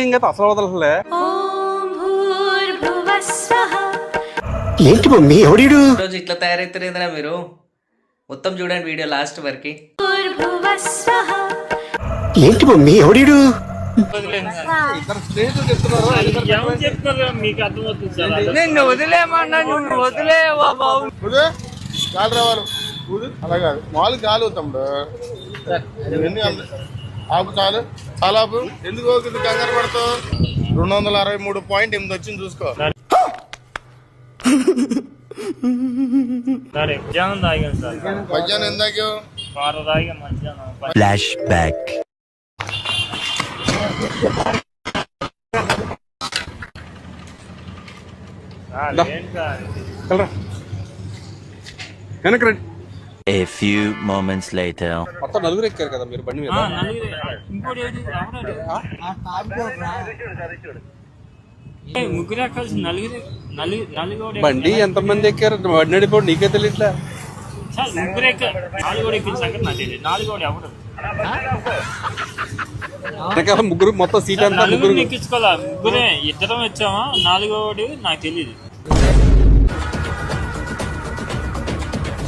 ఇంకా అసలు వదలలే. ఏంటి మమ్మీ ఎవడీడు రోజు ఇట్లా తయారైతే మీరు మొత్తం చూడండి వీడియో లాస్ట్ వరకు. ఏంటి మమ్మీ ఎవడీడు ఇద్దరు స్నేహితులు చెప్తున్నారు. మీకు అర్థమవుతుంది సార్. నిన్ను వదిలేమన్నా నువ్వు వదిలేవా బాబు. గాలి రావాలి అలా కాదు మామూలు గాలి తమ్ముడు ఆపు చాలు చాలా ఆపు. ఎందుకు కంగారు పడతావు? 263.8 వచ్చింది చూసుకో. సరే మధ్యాహ్నం తాగాను సార్. మధ్యాహ్నం ఎందాక వారం తాగాను మధ్యాహ్నం. ఫ్లాష్ బ్యాక్ ఏంటి సార్ వెళ్ళరా. వెనక్కి రండి. A few moments later మొత్తం నలుగురు ఎక్కారు కదా మీరు బండి మీద. ఇంకోటి ముగ్గురు ఎక్కాల్సి నలుగురు బండి ఎంతమంది ఎక్కారు? బండి నడిపోడు నీకే తెలియట్లే. సార్ ముగ్గురు ఎక్కారు. నాలుగోడు ఎక్కిన సంగతి నాకు తెలియదు. నాలుగోడు ఎవడు వెనకాల ముగ్గురు మొత్తం సీట్ అంతా ముగ్గురు ఎక్కించుకోవాలా? ముగ్గురే ఇద్దరం వచ్చామా? నాలుగోడు నాకు తెలియదు.